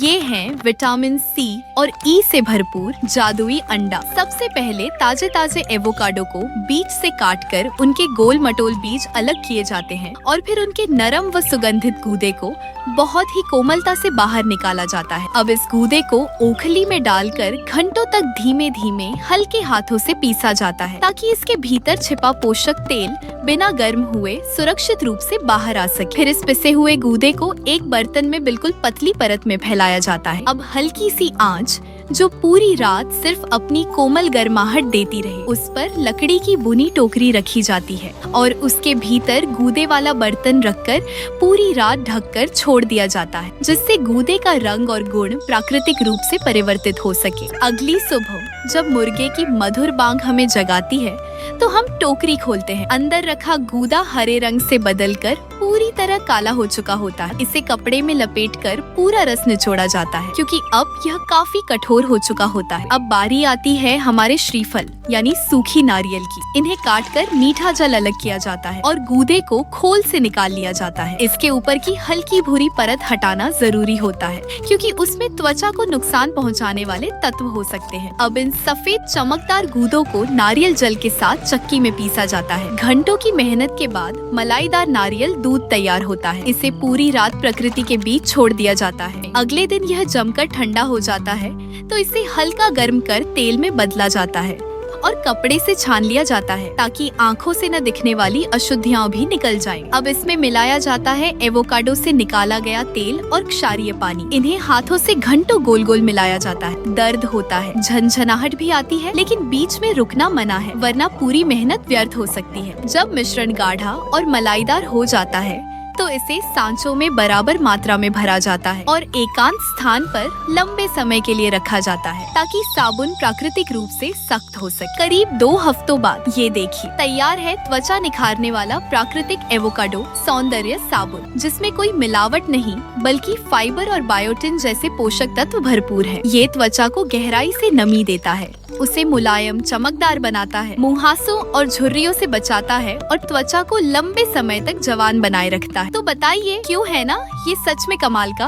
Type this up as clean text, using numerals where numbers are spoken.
ये हैं vitamin C और ई से भरपूर जादुई अंडा। सबसे पहले ताजे ताजे एवोकाडो को बीज से काटकर उनके गोल मटोल बीज अलग किए जाते हैं और फिर उनके नरम व सुगंधित गूदे को बहुत ही कोमलता से बाहर निकाला जाता है। अब इस गूदे को ओखली में डालकर घंटों तक धीमे धीमे हल्के हाथों से पीसा जाता है ताकि इसके भीतर छिपा पोषक तेल बिना गर्म हुए सुरक्षित रूप से बाहर आ सके। फिर इस पिसे हुए गूदे को एक बर्तन में बिल्कुल पतली परत में फैलाया जाता है। अब हल्की सी आंच जो पूरी रात सिर्फ अपनी कोमल गर्माहट देती रहे, उस पर लकड़ी की बुनी टोकरी रखी जाती है और उसके भीतर गूदे वाला बर्तन रखकर पूरी रात ढककर छोड़ दिया जाता है, जिससे गूदे का रंग और गुण प्राकृतिक रूप से परिवर्तित हो सके। अगली सुबह जब मुर्गे की मधुर बांग हमें जगाती है तो हम टोकरी खोलते हैं। अंदर रखा गूदा हरे रंग से बदलकर पूरी तरह काला हो चुका होता है। इसे कपड़े में लपेटकर पूरा रस निचोड़ा जाता है क्योंकि अब यह काफी कठोर हो चुका होता है। अब बारी आती है हमारे श्रीफल यानी सूखी नारियल की। इन्हें काटकर मीठा जल अलग किया जाता है और गूदे को खोल से निकाल लिया जाता है। इसके ऊपर की हल्की भूरी परत हटाना जरूरी होता है क्योंकि उसमें त्वचा को नुकसान पहुँचाने वाले तत्व हो सकते हैं। अब इन सफेद चमकदार गूदों को नारियल जल के साथ चक्की में पीसा जाता है। घंटों की मेहनत के बाद मलाईदार नारियल दूध तैयार होता है। इसे पूरी रात प्रकृति के बीच छोड़ दिया जाता है। अगले दिन यह जमकर ठंडा हो जाता है तो इसे हल्का गर्म कर तेल में बदला जाता है और कपड़े से छान लिया जाता है ताकि आंखों से न दिखने वाली अशुद्धियां भी निकल जाएं। अब इसमें मिलाया जाता है एवोकाडो से निकाला गया तेल और क्षारीय पानी। इन्हें हाथों से घंटों गोल गोल मिलाया जाता है। दर्द होता है, झनझनाहट भी आती है, लेकिन बीच में रुकना मना है वरना पूरी मेहनत व्यर्थ हो सकती है। जब मिश्रण गाढ़ा और मलाईदार हो जाता है तो इसे सांचों में बराबर मात्रा में भरा जाता है और एकांत स्थान पर लंबे समय के लिए रखा जाता है ताकि साबुन प्राकृतिक रूप से सख्त हो सके। करीब 2 हफ्तों बाद ये देखिए तैयार है त्वचा निखारने वाला प्राकृतिक एवोकाडो सौंदर्य साबुन, जिसमें कोई मिलावट नहीं बल्कि फाइबर और बायोटिन जैसे पोषक तत्व भरपूर है। ये त्वचा को गहराई से नमी देता है, उसे मुलायम चमकदार बनाता है, मुहासों और झुर्रियों से बचाता है और त्वचा को लंबे समय तक जवान बनाए रखता है। तो बताइए क्यों है ना ये सच में कमाल का।